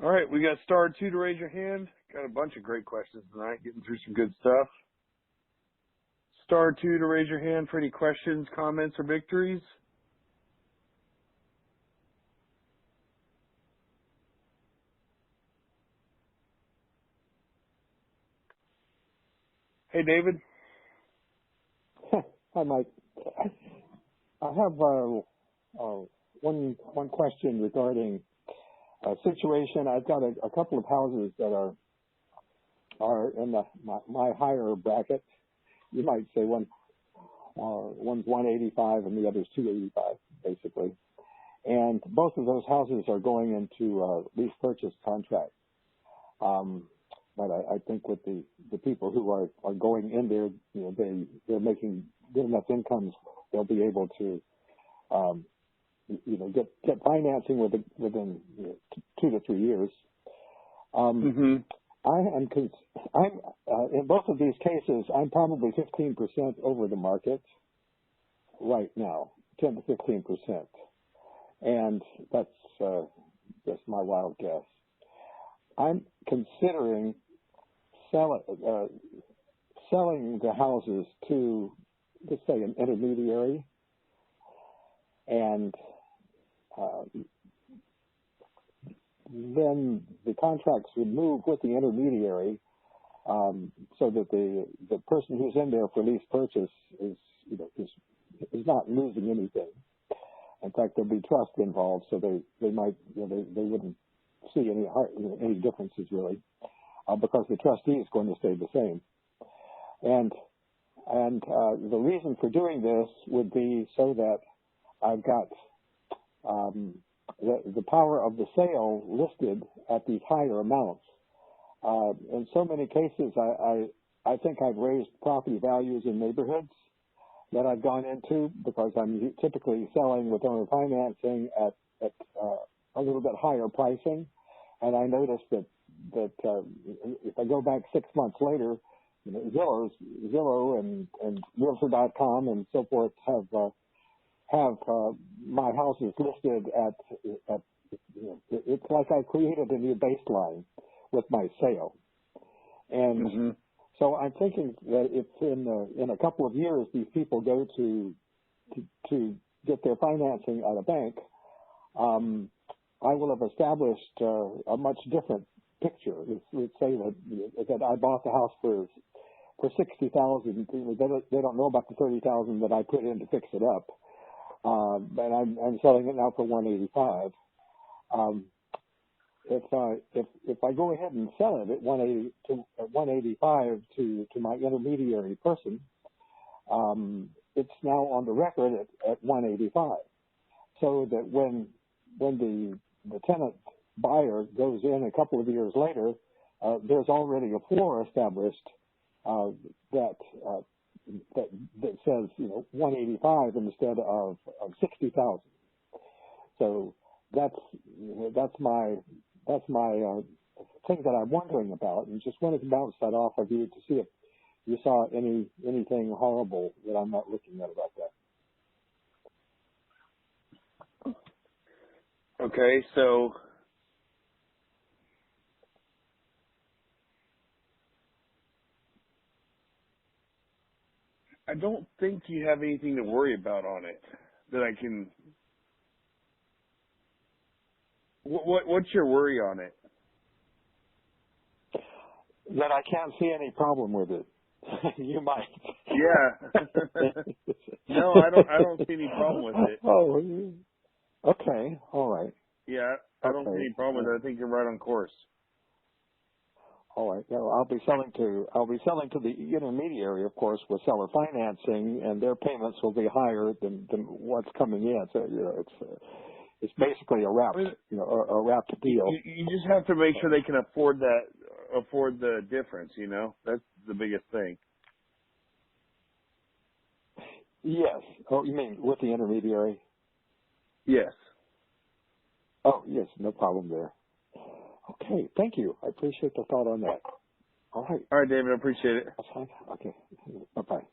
All right, we got star 2 to raise your hand. Got a bunch of great questions tonight, getting through some good stuff. Star 2 to raise your hand for any questions, comments, or victories. Hey, David. Hi, Mike. I have one question regarding a situation. I've got a couple of houses that are in my higher bracket. You might say one's 185 and the other's 285, basically. And both of those houses are going into lease purchase contract. But I think with the people who are going in there, they're making good enough incomes, they'll be able to, get financing within 2 to 3 years. I'm in both of these cases, I'm probably 15% over the market right now, 10 to 15%, and that's just my wild guess. I'm considering selling the houses to, let's say, an intermediary, and then the contracts would move with the intermediary, so that the person who's in there for lease purchase is not losing anything. In fact, there'll be trust involved, so they might they wouldn't see any differences really, because the trustee is going to stay the same. And the reason for doing this would be so that I've got the power of the sale listed at these higher amounts. In so many cases, I think I've raised property values in neighborhoods that I've gone into because I'm typically selling with owner financing at a little bit higher pricing. And I noticed that if I go back 6 months later, Zillow and Realtor.com and so forth have my houses listed at it's like I created a new baseline with my sale. And so I'm thinking that if in a couple of years these people go to get their financing at a bank, I will have established a much different picture. Let's say that I bought the house for $60,000. They don't know about the $30,000 that I put in to fix it up, and I'm selling it now for $185. If I go ahead and sell it at $185 to my intermediary person, it's now on the record at $185, so that when the tenant buyer goes in a couple of years later, there's already a floor established that says 185 instead of 60,000. So that's my thing that I'm wondering about, and just wanted to bounce that off of you to see if you saw anything horrible that I'm not looking at about that. Okay, so I don't think you have anything to worry about on it that I can. What's your worry on it? That I can't see any problem with it. You might. Yeah. No, I don't see any problem with it. Oh, okay. All right. Yeah, I don't see any problem with it. I think you're right on course. All right. Well, I'll be selling to the intermediary, of course, with seller financing, and their payments will be higher than what's coming in. So it's basically a wrapped a wrapped deal. You just have to make sure they can afford the difference. That's the biggest thing. Yes. Oh, you mean with the intermediary? Yes. Oh, yes. No problem there. Okay. Thank you. I appreciate the thought on that. All right. All right, David. I appreciate it. That's fine. Okay. Bye-bye.